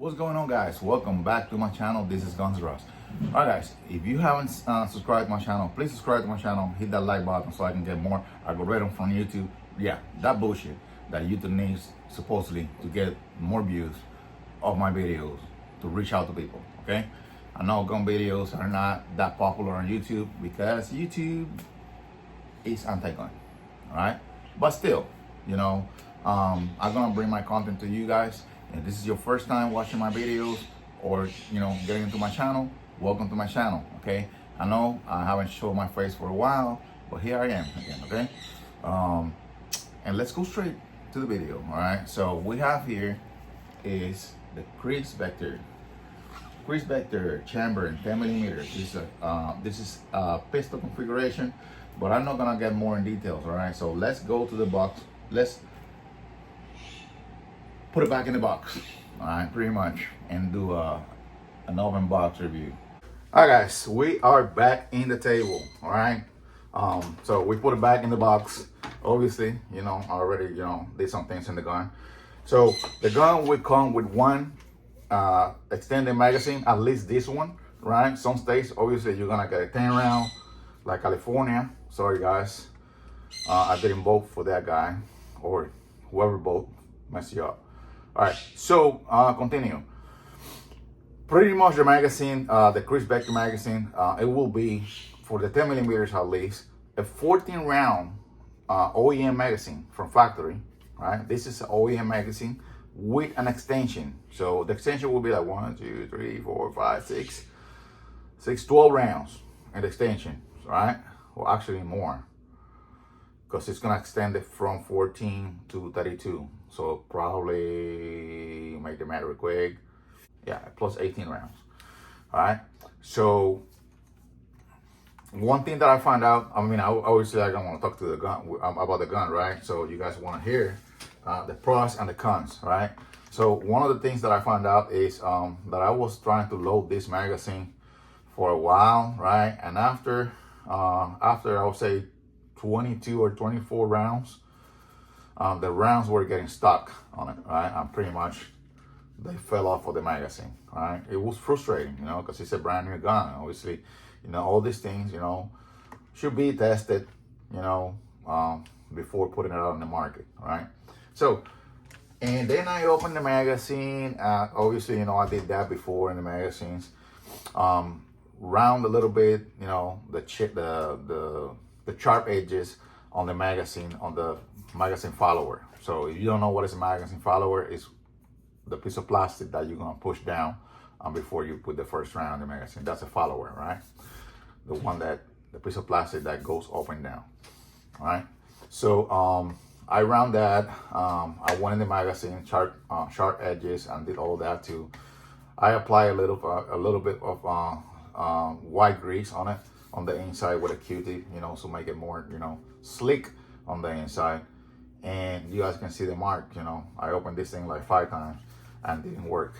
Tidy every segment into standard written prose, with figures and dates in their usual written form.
What's going on, guys? Welcome back to my channel. This is Guns Ross. Alright guys, if you haven't subscribed to my channel, please subscribe to my channel, hit that like button so I can get more algorithm from YouTube. Yeah, that bullshit that YouTube needs supposedly to get more views of my videos to reach out to people. Okay, I know gun videos are not that popular on YouTube because YouTube is anti-gun. Alright, but still, I'm gonna bring my content to you guys. If this is your first time watching my videos or getting into my channel, welcome to my channel. Okay, I know I haven't showed my face for a while, but here I am again. Okay, and let's go straight to the video. All right, so we have here is the KRISS Vector chamber in 10 millimeters. This is a pistol configuration, but I'm not gonna get more in details. All right, so let's go to the box. Let's put it back in the box, all right, pretty much, and do an open box review. All right, guys, we are back in the table. All right, so we put it back in the box. Obviously, I already did some things in the gun. So the gun will come with one extended magazine, at least this one, right? Some states, obviously, you're gonna get a 10 round, like California. Sorry guys, I didn't vote for that guy or whoever vote messed you up. All right, so continue. Pretty much the magazine, the KRISS Vector magazine, it will be, for the 10 millimeters at least, a 14 round OEM magazine from factory, right? This is an OEM magazine with an extension. So the extension will be like 1, 2, 3, 4, 5, 6, 12 rounds in the extension, right? Well, actually more, because it's gonna extend it from 14 to 32. So probably make the matter quick. Yeah, plus 18 rounds. All right. So one thing that I found out, obviously I don't want to talk to the gun about the gun, right? So you guys want to hear the pros and the cons, right? So one of the things that I found out is that I was trying to load this magazine for a while, right? And after I would say 22 or 24 rounds, the rounds were getting stuck on it, right? And pretty much they fell off of the magazine, right? It was frustrating, because it's a brand new gun. Obviously, all these things, should be tested, before putting it out in the market, right? So, and then I opened the magazine. Obviously, I did that before in the magazines. Round a little bit, the sharp edges on the magazine, on the magazine follower. So if you don't know what is a magazine follower, it's the piece of plastic that you're gonna push down before you put the first round in the magazine. That's a follower, right? The piece of plastic that goes up and down, all right? So I round that. I went in the magazine, sharp edges, and did all that too. I apply a little bit of white grease on it, on the inside with a Q-tip, so make it more, slick on the inside. And you guys can see the mark, I opened this thing like 5 times and didn't work,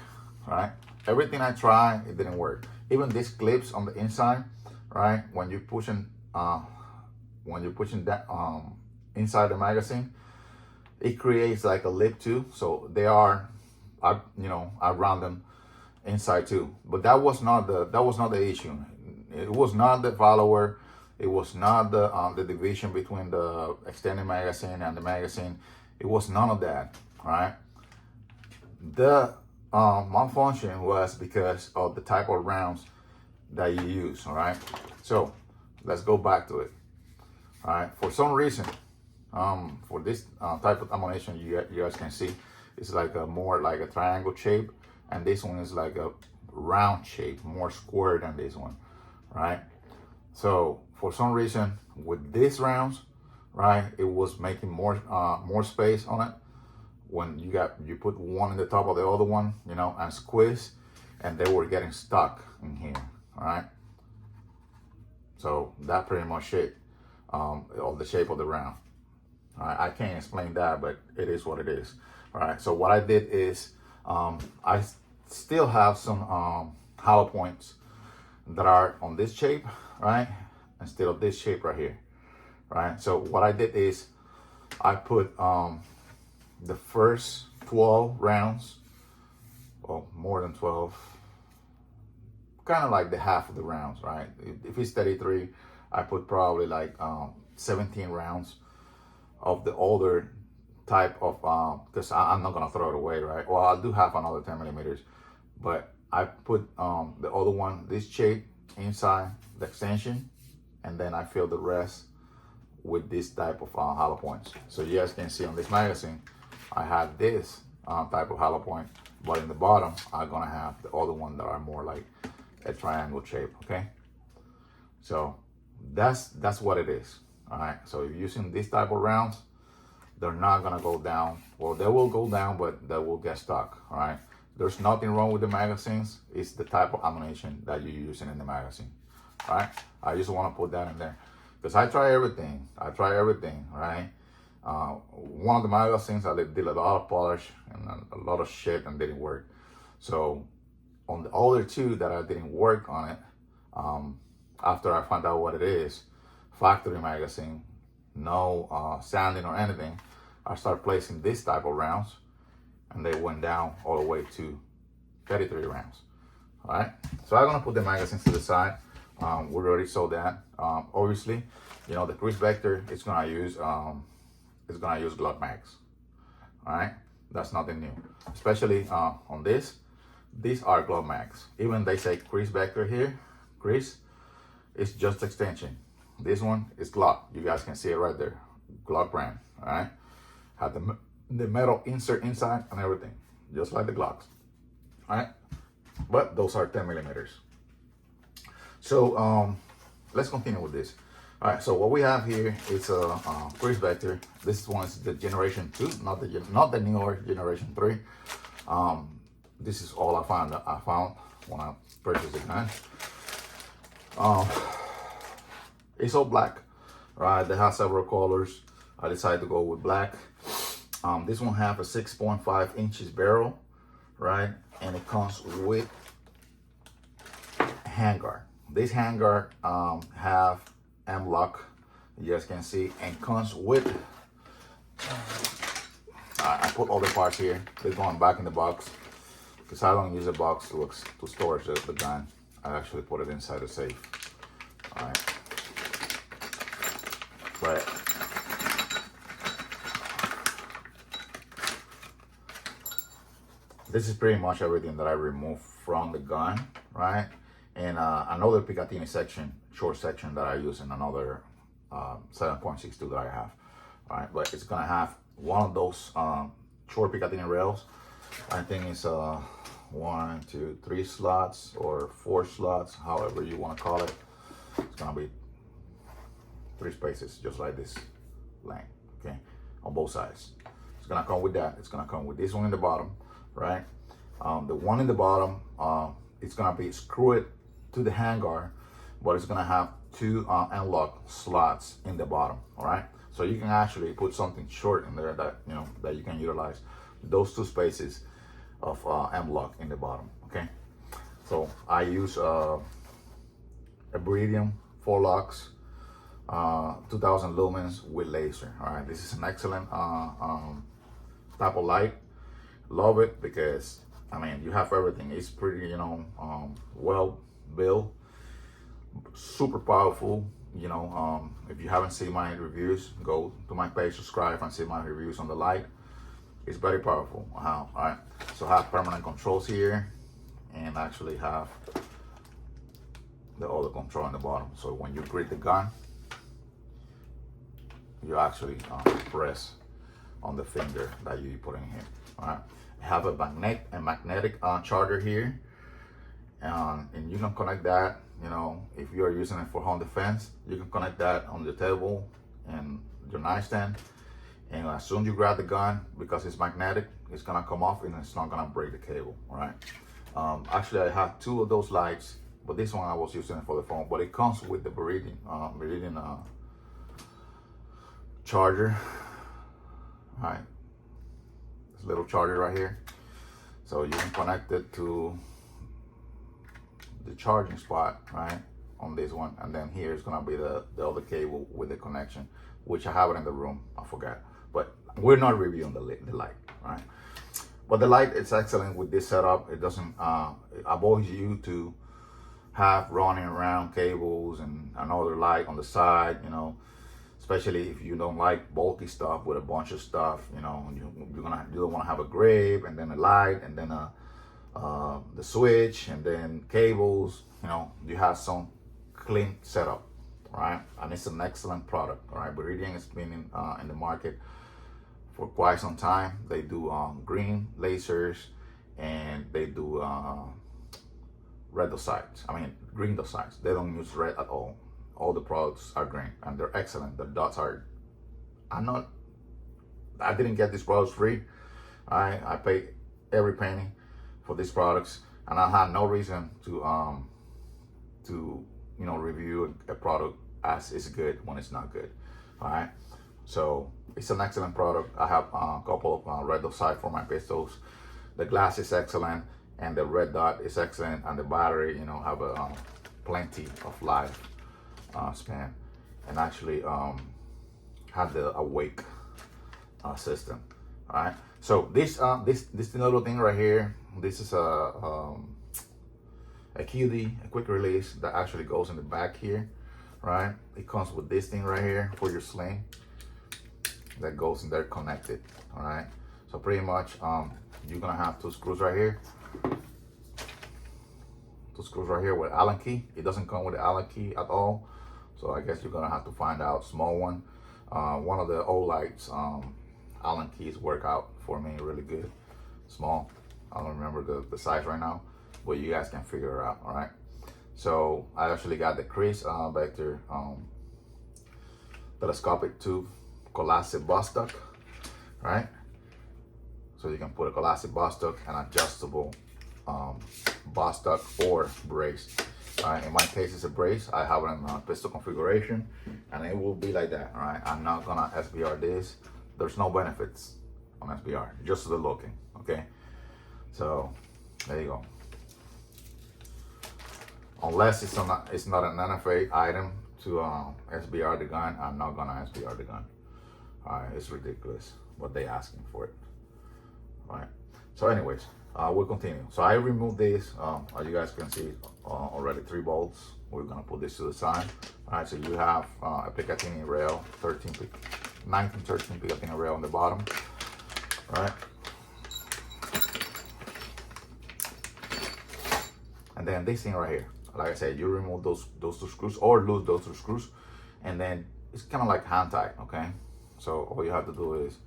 right? Everything I tried, it didn't work. Even these clips on the inside, right? When you're pushing that inside the magazine, it creates like a lip too. So they are, I round them inside too. But that was not the issue. It was not the follower. It was not the division between the extended magazine and the magazine. It was none of that, right? The malfunction was because of the type of rounds that you use, all right? So let's go back to it, all right? For some reason, for this type of ammunition, you guys can see, it's like more like a triangle shape, and this one is like a round shape, more square than this one, right? So for some reason with these rounds, right, it was making more space on it when you put one in the top of the other one, and squeeze, and they were getting stuck in here, all right? So that pretty much it, of the shape of the round. All right, I can't explain that, but it is what it is. All right, so what I did is I still have some hollow points that are on this shape, right, instead of this shape right here, right? So what I did is I put the first 12 rounds well, more than 12, kind of like the half of the rounds, right? If it's 33, I put probably like 17 rounds of the older type of, because I'm not gonna throw it away, right? Well, I do have another 10 millimeters, but I put the other one, this shape inside the extension, and then I fill the rest with this type of hollow points. So you guys can see on this magazine, I have this type of hollow point, but in the bottom, I'm gonna have the other one that are more like a triangle shape, okay? So that's what it is, all right? So if you're using this type of rounds, they're not gonna go down. Well, they will go down, but they will get stuck, all right? There's nothing wrong with the magazines. It's the type of ammunition that you're using in the magazine, all right? I just wanna put that in there because I try everything, right? One of the magazines, I did a lot of polish and a lot of shit and didn't work. So on the other two that I didn't work on it, after I found out what it is, factory magazine, no sanding or anything, I started placing this type of rounds, and they went down all the way to 33 rounds. All right, so I'm gonna put the magazines to the side. We already saw that. Obviously, you know the KRISS Vector is gonna use Glock mags. All right, that's nothing new. Especially on this, these are Glock mags. Even they say KRISS Vector here, KRISS, it's just extension. This one is Glock. You guys can see it right there, Glock brand. All right, have the metal insert inside and everything, just like the Glocks. All right, but those are 10 millimeters. So let's continue with this. All right, so what we have here is a KRISS Vector. This one is the generation 2, not the newer generation 3. This is all I found when I purchased the gun. It's all black, right? They have several colors. I decided to go with black. This one have a 6.5 inches barrel, right? And it comes with handguard. This handguard have M-lock, you guys can see, and comes with, I put all the parts here. They're going back in the box because I don't use the box to storage the gun. I actually put it inside the safe. All right. But this is pretty much everything that I removed from the gun, right? And another Picatinny section, short section that I use in another 7.62 that I have. All right, but it's gonna have one of those short Picatinny rails. I think it's 1, 2, 3 slots or 4 slots, however you want to call it. It's gonna be 3 spaces, just like this length, okay, on both sides. It's gonna come with that. It's gonna come with this one in the bottom, right? The one in the bottom, it's gonna be screwed to the handguard, but it's gonna have 2 M-lock slots in the bottom. All right, so you can actually put something short in there that that you can utilize those 2 spaces of M-lock in the bottom. Okay, so I use a Beridium 4 locks, 2000 lumens with laser. All right, this is an excellent type of light. Love it because I mean you have everything. It's pretty well built, super powerful. If you haven't seen my reviews, go to my page, subscribe, and see my reviews on the light. It's very powerful. All right, so I have permanent controls here, and actually have the other control on the bottom. So when you grip the gun, you actually press on the finger that you put in here. All right, I have a magnetic charger here, and you can connect that. If you are using it for home defense, you can connect that on the table and your nightstand. And as soon as you grab the gun, because it's magnetic, it's gonna come off and it's not gonna break the cable. All right. Actually, I have 2 of those lights, but this one I was using it for the phone. But it comes with the Beridium charger. All right. This little charger right here. So you can connect it to the charging spot, right, on this one, and then here is gonna be the other cable with the connection, which I have it in the room. I forgot, but we're not reviewing the light, right? But the light is excellent with this setup. It doesn't avoid you to have running around cables and another light on the side, you know, especially if you don't like bulky stuff with a bunch of stuff, you know, you don't want to have a grip and then a light and then the switch and then cables, you know, you have some clean setup, right? And it's an excellent product, all right? Viridian has been in the market for quite some time. They do green lasers and they do red dosites. I mean, green dosites. They don't use red at all. All the products are green and they're excellent. The dots are, I didn't get these products free. I paid every penny for these products and I had no reason to you know, review a product as it's good when it's not good, all right? So it's an excellent product. I have a couple of red dot for my pistols. The glass is excellent and the red dot is excellent and the battery, you know, have a plenty of life span, and actually have the awake system. All right. So this little thing right here, this is a QD, a quick release that actually goes in the back here, right? It comes with this thing right here for your sling that goes in there connected. All right. So pretty much you're gonna have two screws right here. Two screws right here with Allen key. It doesn't come with the Allen key at all. So I guess you're gonna have to find out small one. One of the old lights, Allen keys work out for me really good. Small. I don't remember the size right now, but you guys can figure it out. All right. So I actually got the KRISS Vector telescopic tube collapsive bus duct, right? So you can put a collapsive bus duct and adjustable bus duct or brace. In my case, it's a brace. I have it in pistol configuration, and it will be like that. All right, I'm not gonna SBR this. There's no benefits on SBR, just the looking. Okay, so there you go. Unless it's not an NFA item to SBR the gun, I'm not gonna SBR the gun. All right, it's ridiculous what they asking for it. All right. So, anyways, we'll continue. So I removed this. As you guys can see, already 3 bolts. We're gonna put this to the side. All right. So you have a Picatinny rail, 1913 Picatinny rail on the bottom. All right. And then this thing right here. Like I said, you remove those 2 screws or lose those 2 screws, and then it's kind of like hand tight. Okay. So all you have to do is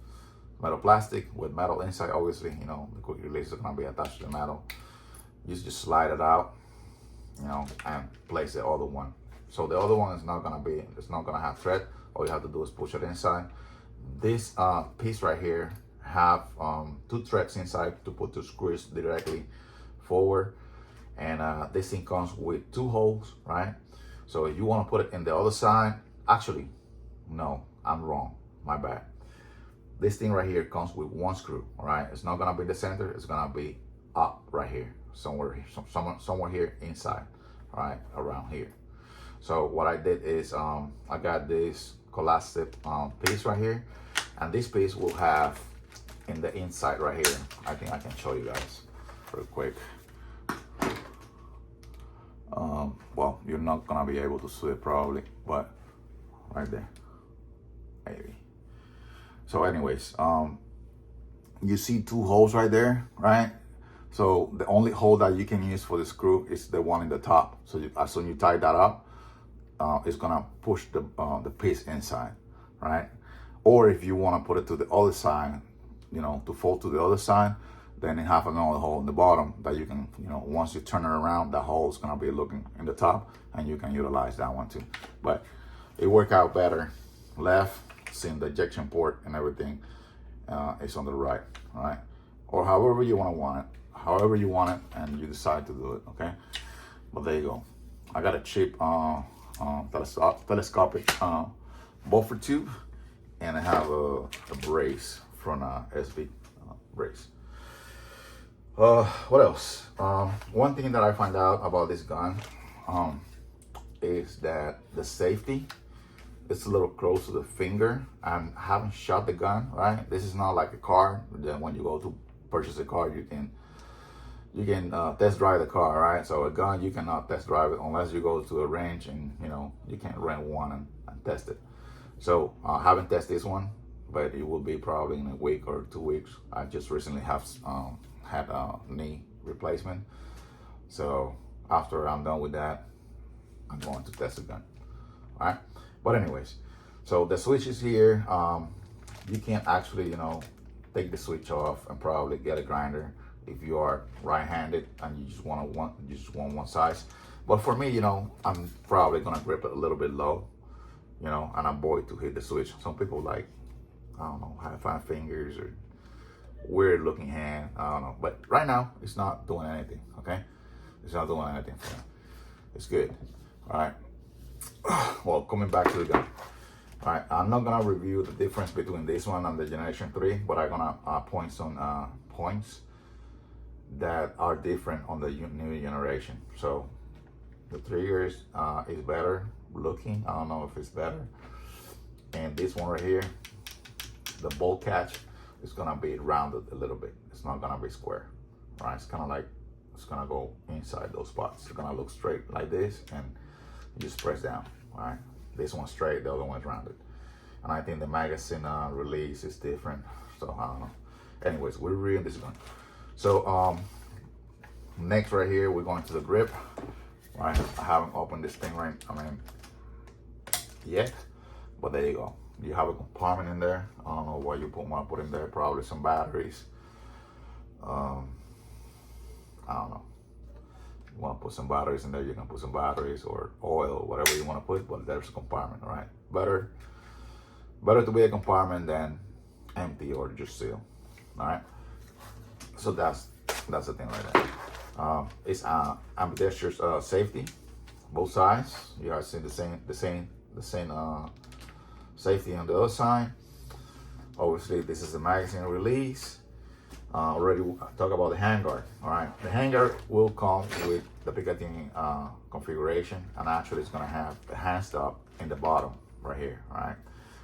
metal plastic with metal inside. Obviously, you know, the quick release is gonna be attached to the metal. You just slide it out, you know, and place the other one. So the other one is not gonna have thread. All you have to do is push it inside. This piece right here have 2 threads inside to put the screws directly forward. And this thing comes with 2 holes, right? So if you want to put it in the other side, actually, no, I'm wrong. My bad. This thing right here comes with 1 screw, all right? It's not gonna be the center, it's gonna be up right here, somewhere here inside, all right, around here. So what I did is I got this collapsive piece right here, and this piece will have in the inside right here. I think I can show you guys real quick. Well, you're not gonna be able to see it probably, but right there, maybe. So anyways, you see 2 holes right there, right? So the only hole that you can use for the screw is the one in the top. So as soon as you tie that up, it's gonna push the piece inside, right? Or if you wanna put it to the other side, you know, to fold to the other side, then you have another hole in the bottom that you can, you know, once you turn it around, that hole is gonna be looking in the top, and you can utilize that one too. But it worked out better left, seeing the ejection port and everything is on the right, all right? Or however you want it, and you decide to do it, okay? But there you go. I got a cheap telescopic buffer tube, and I have a brace from SB brace. What else? One thing that I find out about this gun is that the safety is a little close to the finger. I haven't shot the gun, right? This is not like a car that when you go to purchase a car, you can test drive the car, right? So a gun, you cannot test drive it unless you go to a range and you can't rent one and test it. So I haven't tested this one, but it will be probably in a week or 2 weeks. I just recently have had a knee replacement. So after I'm done with that, I'm going to test the gun. All right. But anyways, so the switch is here. You can actually, take the switch off and probably get a grinder if you are right-handed and you just want one size. But for me, I'm probably gonna grip it a little bit low, and avoid to hit the switch. Some people like, I don't know, have 5 fingers or weird looking hand. I don't know. But right now, it's not doing anything, okay? It's not doing anything for me. It's good. All right. Well, coming back to the gun. All right, I'm not gonna review the difference between this one and the Generation 3, but I'm gonna point some points that are different on the new generation. So the trigger is better looking. I don't know if it's better. And this one right here, the bolt catch is gonna be rounded a little bit. It's not gonna be square, right? It's kind of like, it's gonna go inside those spots. It's gonna look straight like this, and you just press down, all right? This one's straight, the other one's rounded. And I think the magazine release is different, so I don't know. Anyways, we're reading this gun. So next right here, we're going to the grip, right? I haven't opened this thing yet, but there you go. You have a compartment in there. I don't know what you want to put in there, probably some batteries. I don't know. You want to put some batteries in there, you can put some batteries or oil, whatever you want to put, but there's a compartment, right? Better to be a compartment than empty or just seal, all right? So that's the thing right there. It's ambidextrous safety, both sides. You guys see the same safety on the other side. Obviously, this is the magazine release. Already talk about the handguard. All right, the handguard will come with the Picatinny configuration, and actually it's gonna have the hand stop in the bottom right here. All right,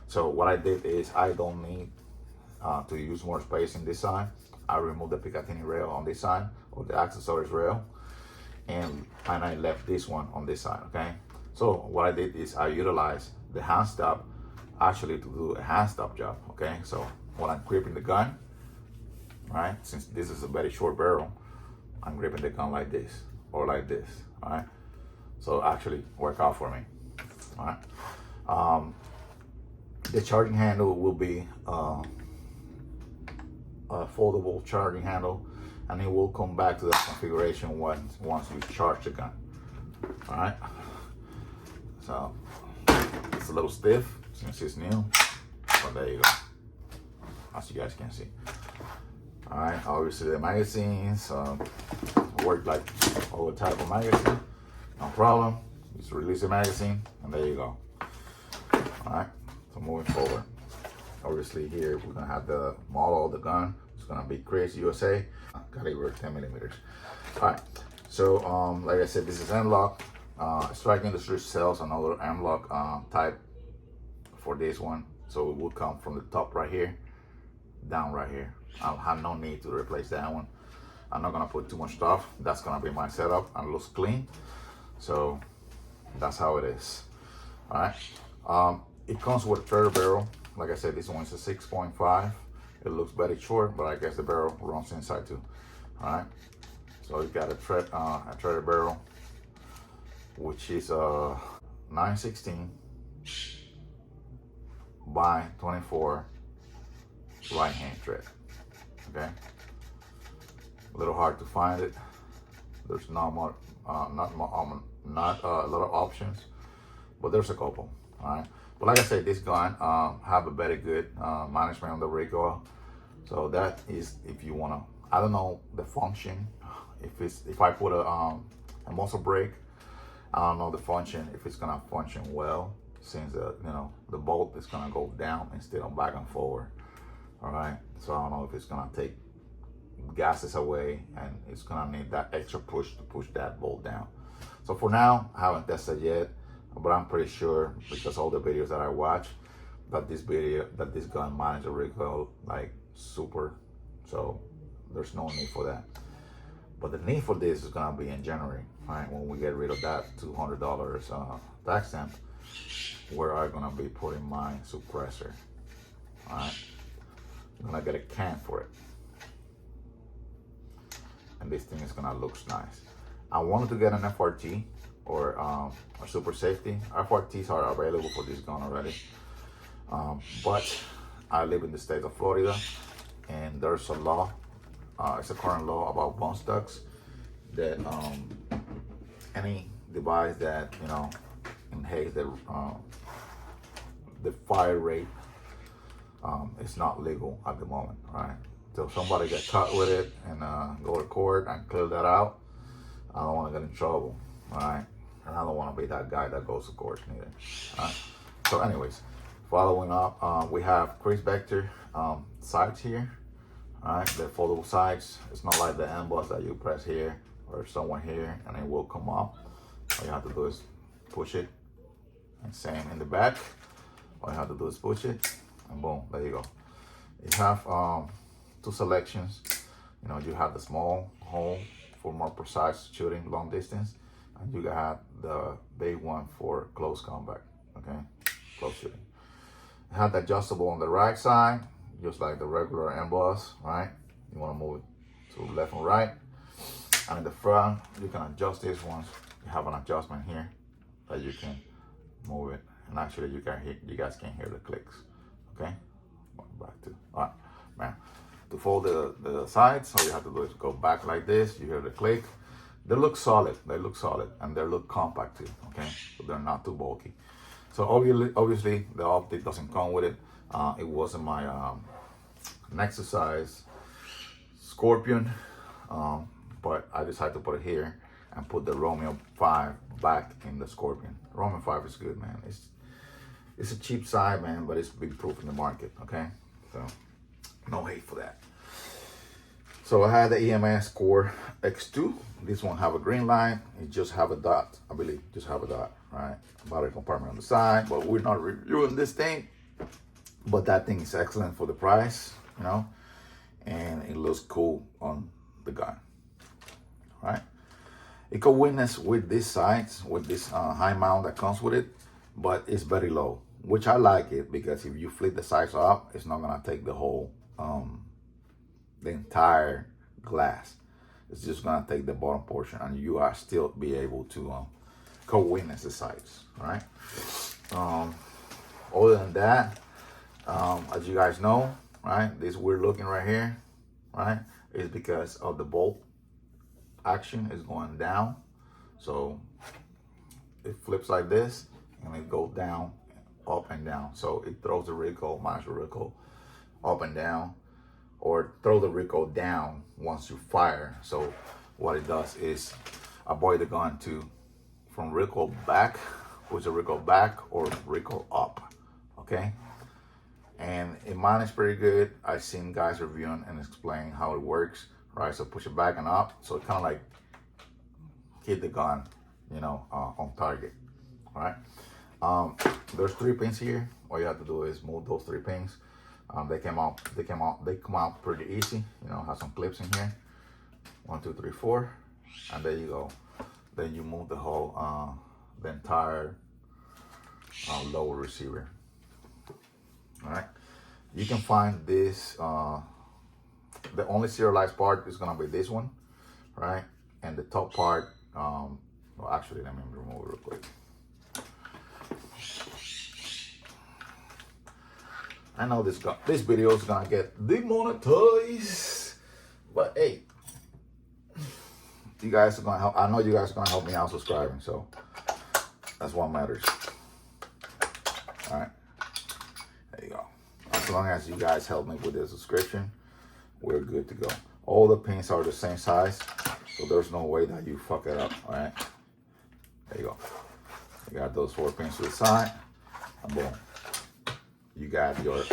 so what I did is I don't need to use more space in this side. I removed the Picatinny rail on this side, or the accessories rail, and I left this one on this side. Okay, so what I did is I utilized the hand stop actually to do a hand stop job. Okay, so when I'm gripping the gun, right, since this is a very short barrel, I'm gripping the gun like this or like this. All right, so actually work out for me. All right, the charging handle will be a foldable charging handle, and it will come back to that configuration once you charge the gun. All right, so it's a little stiff since it's new, but there you go, as you guys can see. All right, obviously the magazines work like all type of magazine, no problem. Just release the magazine, and there you go. All right, so moving forward, obviously here we're gonna have the model of the gun. It's gonna be KRISS USA, caliber 10 millimeters. All right, so like I said, this is M-LOK. Strike Industry sells another M-LOK type for this one, so it will come from the top right here down right here. I'll have no need to replace that one. I'm not gonna put too much stuff. That's gonna be my setup, and it looks clean. So that's how it is. All right. It comes with a third barrel. Like I said, this one's a 6.5. It looks very short, but I guess the barrel runs inside too. All right. So you got a threaded barrel, which is 916 by 24 right hand thread. Okay, a little hard to find it. There's not a lot of options, but there's a couple. All right, but like I said, this gun have a very good management on the recoil. So that is, if you wanna, I don't know the function. If I put a muzzle brake, I don't know the function, if it's gonna function well, since the bolt is gonna go down instead of back and forward. All right, so I don't know if it's gonna take gases away, and it's gonna need that extra push to push that bolt down. So for now, I haven't tested yet, but I'm pretty sure, because all the videos that I watch, that this gun manages the recoil like super. So there's no need for that. But the need for this is gonna be in January, right? When we get rid of that $200 tax stamp, where I'm gonna be putting my suppressor. All right, I'm gonna get a can for it, and this thing is gonna look nice. I wanted to get an FRT or a super safety. FRTs are available for this gun already, but I live in the state of Florida, and there's a law. It's a current law about bump stocks that any device that enhances the fire rate is not legal at the moment, right? So somebody get caught with it and go to court and clear that out. I don't want to get in trouble, right? And I don't want to be that guy that goes to court neither. Right? So, anyways, following up, we have KRISS Vector sights here. All right, they're foldable sights. It's not like the ambush that you press here or somewhere here and it will come up. All you have to do is push it, and same in the back. All you have to do is push it, and boom, there you go. You have two selections. You have the small hole for more precise shooting, long distance, and you got the big one for close combat. Okay, close shooting. You have the adjustable on the right side, just like the regular emboss, right? You want to move it to left and right. And in the front, you can adjust this one. You have an adjustment here that you can move it. And actually, you guys can hear the clicks, okay? Back to, all right, man. To fold the sides, all you have to do is go back like this. You hear the click. They look solid, and they look compact too, okay? So they're not too bulky. So obviously, the optic doesn't come with it. It wasn't my exercise Scorpion, but I decided to put it here and put the Romeo 5 back in the Scorpion. Romeo 5 is good, man. It's a cheap side, man, but it's big proof in the market, okay? So no hate for that. So I had the EMS Core X2. This one have a green line. It just have a dot, I believe, just have a dot, right? Battery compartment on the side, but we're not reviewing this thing. But that thing is excellent for the price, and it looks cool on the gun, right? It could witness with these sights, with this high mount that comes with it, but it's very low, which I like it because if you flip the sights up, it's not gonna take the whole, the entire glass. It's just gonna take the bottom portion, and you are still be able to co-witness the sights, right? Other than that, as you guys know, right, this weird looking right here, right, is because of the bolt action is going down. So it flips like this and it goes down, up and down. So it throws the recoil, minus the recoil, up and down, or throw the recoil down once you fire. So what it does is avoid the gun from recoil back, push the recoil back, or recoil up, okay? And mine is pretty good. I've seen guys reviewing and explaining how it works, right? So push it back and up. So it kind of like hit the gun, on target, all right? There's 3 pins here. All you have to do is move those 3 pins. They come out pretty easy. Have some clips in here. 1, 2, 3, 4, and there you go. Then you move the whole, the entire lower receiver. All right, you can find this, the only serialized part is gonna be this one, right? And the top part, well, actually, let me remove it real quick. I know this video is gonna get demonetized, but hey, you guys are gonna help. I know you guys are gonna help me out subscribing, so that's what matters. All right. There you go. As long as you guys help me with the subscription, we're good to go. All the pins are the same size, so there's no way that you fuck it up, all right? There you go. You got those 4 pins to the side, and boom. You got your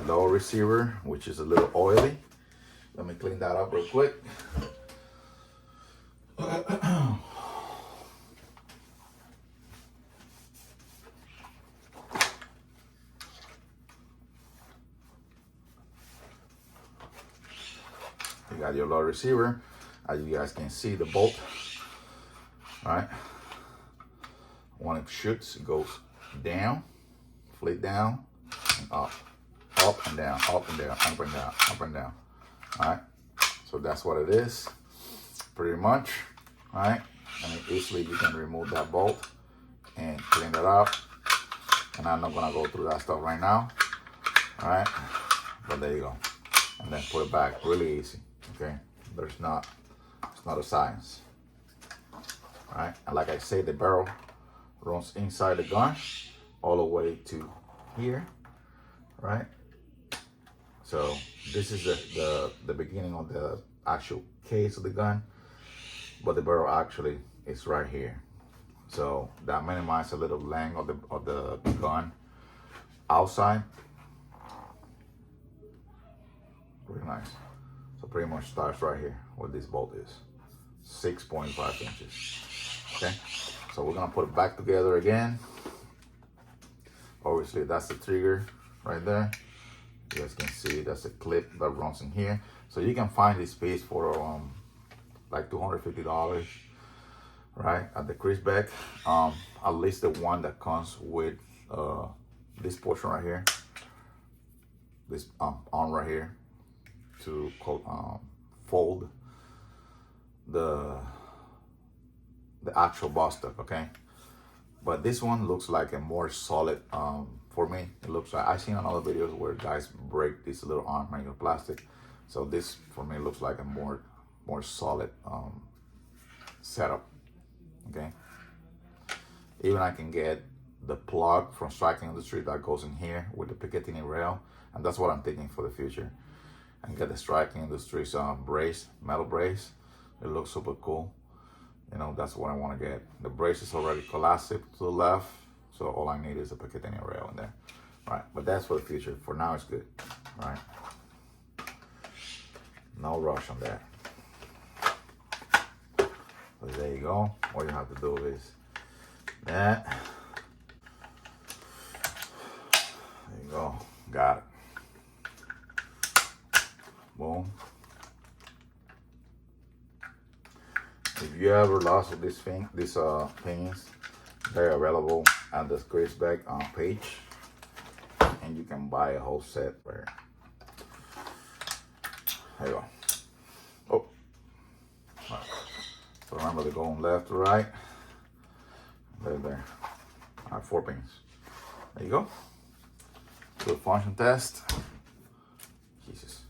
lower receiver, which is a little oily. Let me clean that up real quick. You got your load receiver. As you guys can see, the bolt, right? When it shoots, it goes down, flick down, and up and down, up and down, up and down, up and down. All right, so that's what it is, pretty much. All right, and easily you can remove that bolt and clean it up. And I'm not gonna go through that stuff right now. All right, but there you go. And then put it back, really easy. Okay, it's not a science. All right, and like I say, the barrel runs inside the gun all the way to here, right? So this is the beginning of the actual case of the gun, but the barrel actually is right here. So that minimizes a little length of the gun outside. Pretty nice. So pretty much starts right here where this bolt is, 6.5 inches. Okay, so we're gonna put it back together again. Obviously, that's the trigger right there. You guys can see that's a clip that runs in here. So you can find this piece for like $250, right, at the KRISS Beck. At least the one that comes with this portion right here, this arm right here to fold the actual boss stuck, okay? But this one looks like a more solid, for me, it looks like, I've seen on other videos where guys break this little arm made of plastic. So this, for me, looks like a more solid setup, okay? Even I can get the plug from Striking Industry that goes in here with the Picatinny rail, and that's what I'm thinking for the future. And get the Striking Industries brace, metal brace. It looks super cool. You know, that's what I want to get. The brace is already collapsed to the left, so all I need is a Picatinny rail in there. All right, but that's for the future. For now, it's good. All right. No rush on that. So there you go. All you have to do is that. There you go. Got it. Boom. If you ever lost these pins, they're available at the KRISS Beck page, and you can buy a whole set there. There you go. Oh, right. So remember to go left to right. There. All right, 4 pins. There you go. Do a function test. Jesus.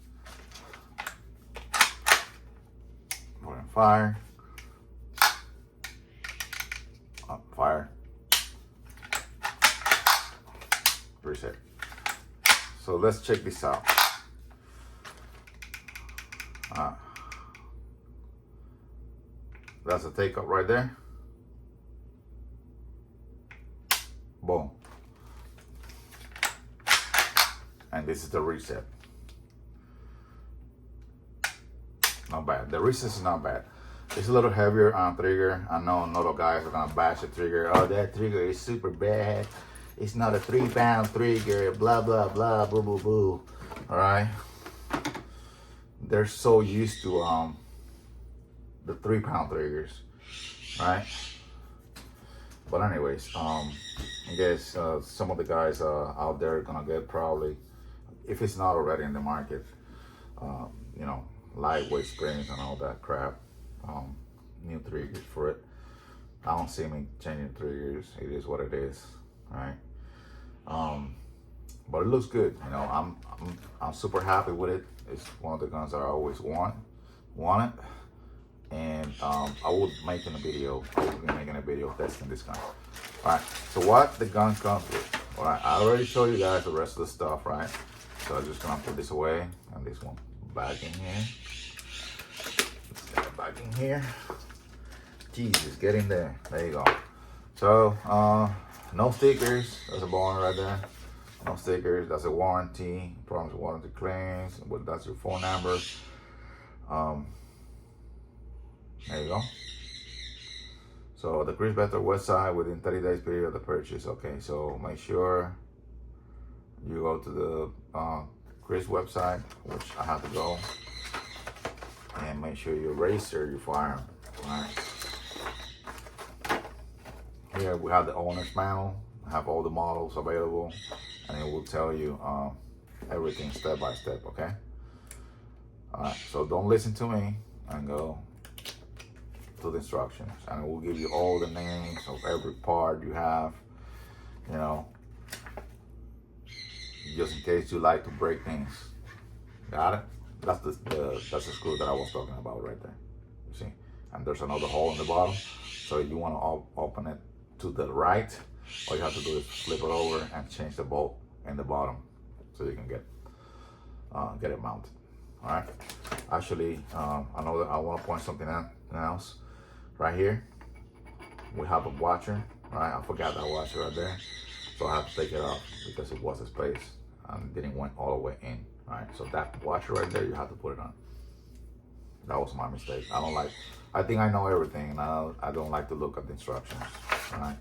Put in fire. Up, fire. Reset. So let's check this out. That's a take up right there. Boom. And this is the reset. Not bad. The reset is not bad. It's a little heavier on trigger. I know a lot of guys are gonna bash the trigger. Oh, that trigger is super bad. It's not a 3-pound trigger. Blah blah blah. Boo boo boo. All right. They're so used to the 3-pound triggers, right? But anyways, I guess some of the guys out there are gonna get probably, if it's not already in the market, you know, lightweight springs and all that crap. New triggers for it. I don't see me changing triggers. It is what it is, right? But it looks good. You know, I'm super happy with it. It's one of the guns that I always wanted, and I will be making a video testing this gun. All right. So what the gun comes with? All right. I already showed you guys the rest of the stuff, right? So I'm just gonna put this away and this one back in here. Back in here. Jesus, get in there. There you go. So no stickers. That's a bonus right there. No stickers. That's a warranty. Promise warranty claims. But that's your phone number. There you go. So the KRISS Beck website within 30 days period of the purchase. Okay, so make sure you go to the KRISS website, which I have to go. and make sure you register your firearm. All right. Here we have the owner's manual, have all the models available, and it will tell you everything step by step, okay? All right, so don't listen to me and go to the instructions, and it will give you all the names of every part you have, you know, just in case you like to break things. Got it? That's the screw that I was talking about right there. You see? And there's another hole in the bottom. So if you want to open it to the right, all you have to do is flip it over and change the bolt in the bottom so you can get it mounted. All right. Actually, I want to point something out else. Right here, we have a washer. Right, I forgot that washer right there, so I have to take it off because it was a space and didn't went all the way in. All right, so that washer right there, you have to put it on. That was my mistake. I think I know everything, and I don't like to look at the instructions. All right.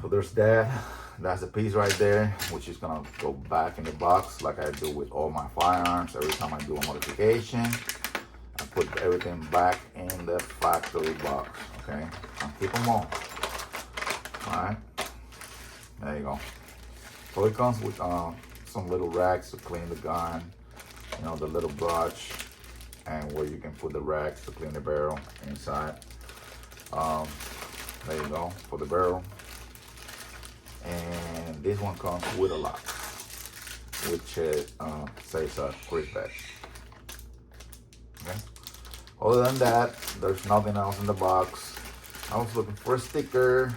So there's that. That's the piece right there, which is gonna go back in the box like I do with all my firearms. Every time I do a modification, I put everything back in the factory box, okay? And keep them on. All right. There you go. So it comes with some little rags to clean the gun, you know, the little brush, and where you can put the rags to clean the barrel inside. There you go for the barrel. And this one comes with a lock, which says KRISS badge. Okay. Other than that, there's nothing else in the box. I was looking for a sticker.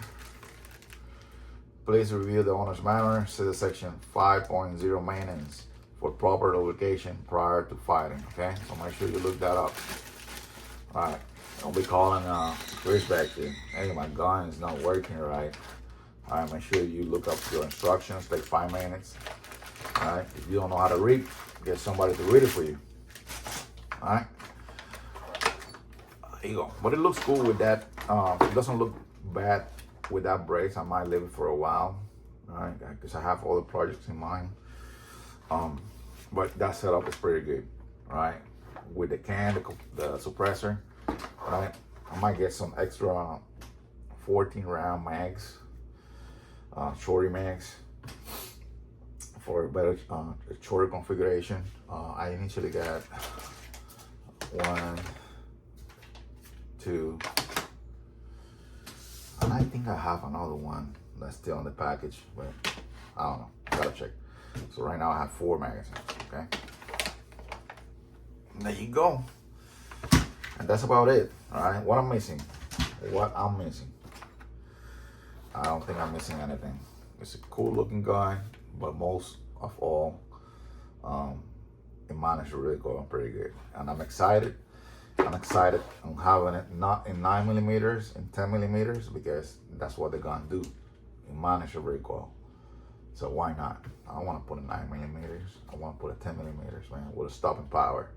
Please review the owner's manual. See the section 5.0 maintenance for proper lubrication prior to fighting. Okay, so make sure you look that up. All right, don't be calling KRISS back here. Hey, my gun is not working right. All right, make sure you look up your instructions. Take 5 minutes. All right, if you don't know how to read, get somebody to read it for you. All right, there you go. But it looks cool with that. It doesn't look bad with that brace. I might leave it for a while, all right, because I have all the projects in mind. But that setup is pretty good, all right. With the can, the suppressor, all right. I might get some extra 14 round mags, shorty mags, for a better shorter configuration. I initially got 1, 2, and I think I have another one that's still in the package, but I don't know, gotta check. So right now I have 4 magazines, okay? And there you go. And that's about it, all right? What I'm missing, I don't think I'm missing anything. It's a cool looking gun, but most of all, it managed to really go on pretty good. And I'm excited. I'm having it not in 9mm, in 10mm, because that's what the gun do. It managed to recoil. So why not? I want to put a 9mm. I want to put a 10mm, man, with a stopping power.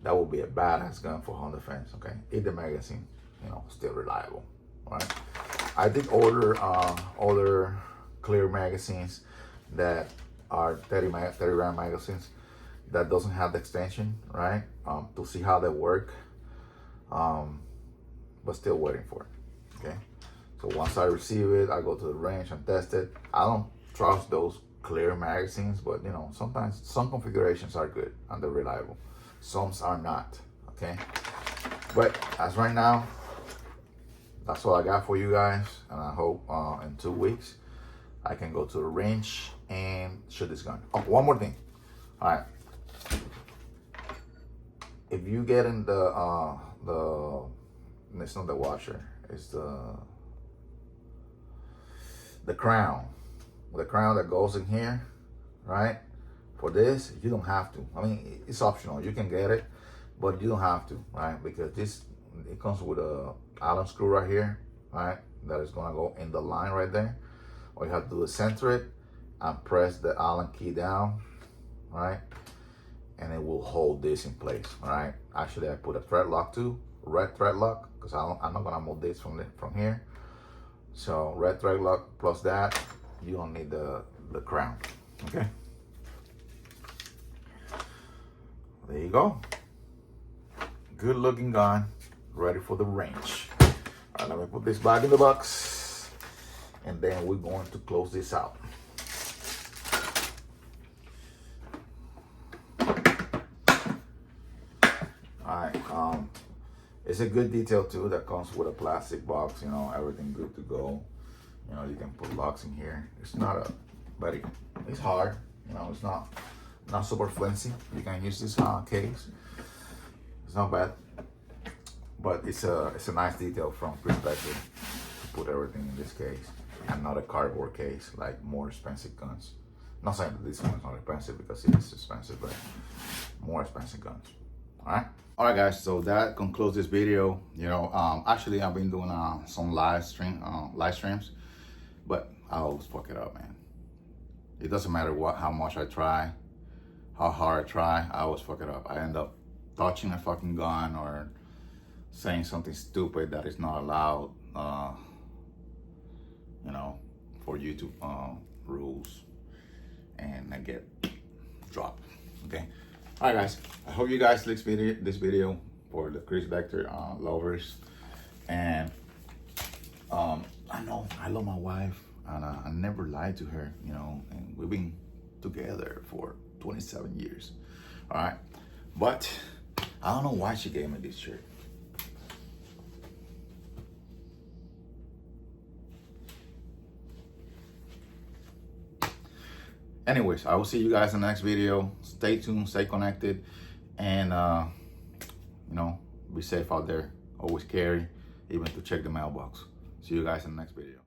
That would be a badass gun for home defense, okay? If the magazine, you know, still reliable, all right? I did order other clear magazines that are 30 round magazines that doesn't have the extension, right? To see how they work, but still waiting for it, okay? So once I receive it, I go to the range and test it. I don't trust those clear magazines, but you know, sometimes some configurations are good and they're reliable. Some are not, okay? But as right now, that's all I got for you guys, and I hope in 2 weeks I can go to the range and shoot this gun. Oh, one more thing. All right. If you get in it's not the washer, it's the crown. The crown that goes in here, right? For this, you don't have to. I mean, it's optional. You can get it, but you don't have to, right? Because it comes with a Allen screw right here, right? That is gonna go in the line right there. All you have to do is center it and press the Allen key down, right? And it will hold this in place, all right? Actually, I put a thread lock too, red thread lock, because I'm not gonna move this from here. So red thread lock plus that, you don't need the crown, okay? There you go. good looking gun, ready for the range. All right, let me put this back in the box, and then we're going to close this out. All right, it's a good detail too that comes with a plastic box, you know, everything good to go. You know, you can put locks in here. It's not a, but it's hard, you know, it's not super flimsy. You can use this case. It's not bad, but it's a nice detail from perspective to put everything in this case and not a cardboard case like more expensive guns. Not saying that this one's not expensive, because it is expensive, but more expensive guns. All right guys, so that concludes this video. You know, actually I've been doing some live streams, but I always fuck it up, man. It doesn't matter how much I try, how hard I try, I always fuck it up. I end up touching a fucking gun or saying something stupid that is not allowed, you know, for YouTube rules, and I get dropped. Okay. All right, guys. I hope you guys like this video for the KRISS Vector lovers. And I know I love my wife, and I never lied to her, you know, and we've been together for 27 years. All right, but I don't know why she gave me this shirt. Anyways, I will see you guys in the next video. Stay tuned, stay connected, and you know, be safe out there. Always carry, even to check the mailbox. See you guys in the next video.